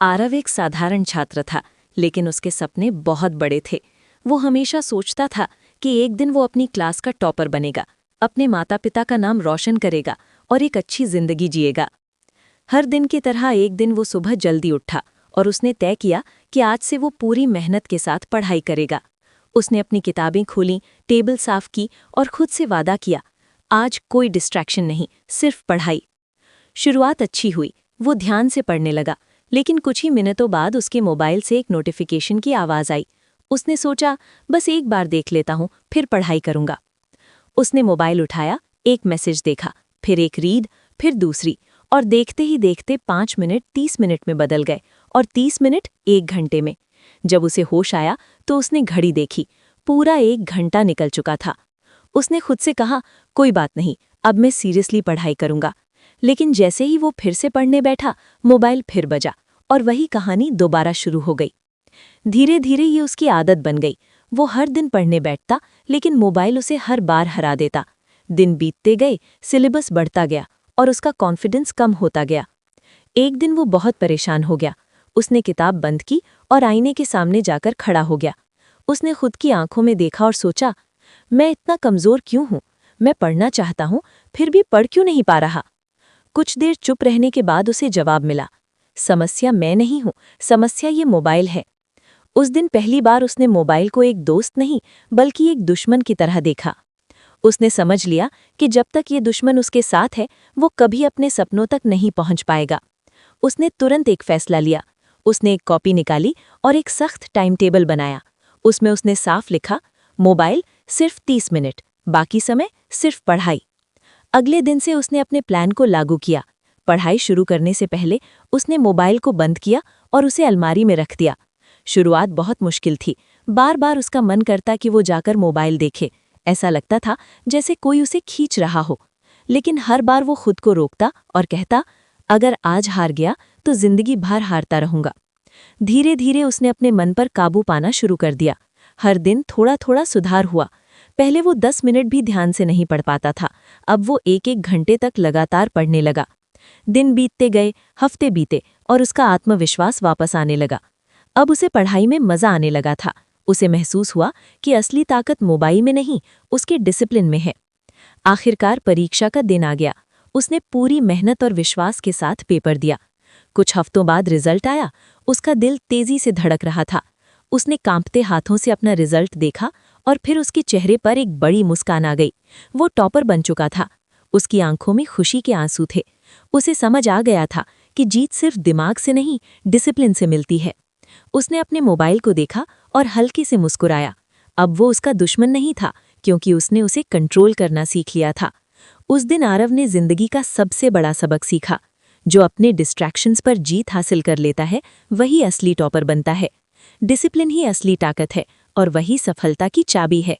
आरव एक साधारण छात्र था, लेकिन उसके सपने बहुत बड़े थे। वो हमेशा सोचता था कि एक दिन वो अपनी क्लास का टॉपर बनेगा, अपने माता पिता का नाम रोशन करेगा और एक अच्छी जिंदगी जिएगा। हर दिन की तरह एक दिन वो सुबह जल्दी उठा और उसने तय किया कि आज से वो पूरी मेहनत के साथ पढ़ाई करेगा। उसने अपनी किताबें खोलीं, टेबल साफ की और खुद से वादा किया, आज कोई डिस्ट्रैक्शन नहीं, सिर्फ पढ़ाई। शुरुआत अच्छी हुई, वो ध्यान से पढ़ने लगा, लेकिन कुछ ही मिनटों बाद उसके मोबाइल से एक नोटिफिकेशन की आवाज़ आई। उसने सोचा, बस एक बार देख लेता हूँ, फिर पढ़ाई करूंगा। उसने मोबाइल उठाया, एक मैसेज देखा, फिर एक रीड, फिर दूसरी, और देखते ही देखते 5 मिनट 30 मिनट में बदल गए और 30 मिनट 1 घंटे में। जब उसे होश आया तो उसने घड़ी देखी, पूरा 1 घंटा निकल चुका था। उसने खुद से कहा, कोई बात नहीं, अब मैं सीरियसली पढ़ाई करूंगा। लेकिन जैसे ही वो फिर से पढ़ने बैठा, मोबाइल फिर बजा और वही कहानी दोबारा शुरू हो गई। धीरे धीरे ये उसकी आदत बन गई। वो हर दिन पढ़ने बैठता, लेकिन मोबाइल उसे हर बार हरा देता। दिन बीतते गए, सिलेबस बढ़ता गया और उसका कॉन्फिडेंस कम होता गया। एक दिन वो बहुत परेशान हो गया। उसने किताब बंद की और आईने के सामने जाकर खड़ा हो गया। उसने खुद की आंखों में देखा और सोचा, मैं इतना कमज़ोर क्यों हूँ? मैं पढ़ना चाहता हूँ, फिर भी पढ़ क्यों नहीं पा रहा? कुछ देर चुप रहने के बाद उसे जवाब मिला, समस्या मैं नहीं हूँ, समस्या ये मोबाइल है। उस दिन पहली बार उसने मोबाइल को एक दोस्त नहीं, बल्कि एक दुश्मन की तरह देखा। उसने समझ लिया कि जब तक ये दुश्मन उसके साथ है, वो कभी अपने सपनों तक नहीं पहुंच पाएगा। उसने तुरंत एक फैसला लिया। उसने एक कॉपी निकाली और एक सख्त टाइम टेबल बनाया। उसमें उसने साफ लिखा, मोबाइल सिर्फ 30 मिनट, बाकी समय सिर्फ पढ़ाई। अगले दिन से उसने अपने प्लान को लागू किया। पढ़ाई शुरू करने से पहले उसने मोबाइल को बंद किया और उसे अलमारी में रख दिया। शुरुआत बहुत मुश्किल थी। बार बार उसका मन करता कि वो जाकर मोबाइल देखे। ऐसा लगता था जैसे कोई उसे खींच रहा हो। लेकिन हर बार वो खुद को रोकता और कहता, अगर आज हार गया तो जिंदगी भर हारता रहूंगा। धीरे धीरे उसने अपने मन पर काबू पाना शुरू कर दिया। हर दिन थोड़ा थोड़ा सुधार हुआ। पहले वो 10 मिनट भी ध्यान से नहीं पढ़ पाता था, अब वो 1-1 घंटे तक लगातार पढ़ने लगा। दिन बीतते गए, हफ्ते बीते और उसका आत्मविश्वास वापस आने लगा। अब उसे पढ़ाई में मजा आने लगा था। उसे महसूस हुआ कि असली ताकत मोबाइल में नहीं, उसके डिसिप्लिन में है। आखिरकार परीक्षा का दिन आ गया। उसने पूरी मेहनत और विश्वास के साथ पेपर दिया। कुछ हफ्तों बाद रिजल्ट आया। उसका दिल तेजी से धड़क रहा था। उसने कांपते हाथों से अपना रिजल्ट देखा और फिर उसके चेहरे पर एक बड़ी मुस्कान आ गई। वो टॉपर बन चुका था। उसकी आंखों में खुशी के आंसू थे। उसे समझ आ गया था कि जीत सिर्फ दिमाग से नहीं, डिसिप्लिन से मिलती है। उसने अपने मोबाइल को देखा और हल्के से मुस्कुराया। अब वो उसका दुश्मन नहीं था, क्योंकि उसने उसे कंट्रोल करना सीख लिया था। उस दिन आरव ने जिंदगी का सबसे बड़ा सबक सीखा, जो अपने डिस्ट्रैक्शंस पर जीत हासिल कर लेता है, वही असली टॉपर बनता है। डिसिप्लिन ही असली ताकत है और वही सफलता की चाबी है।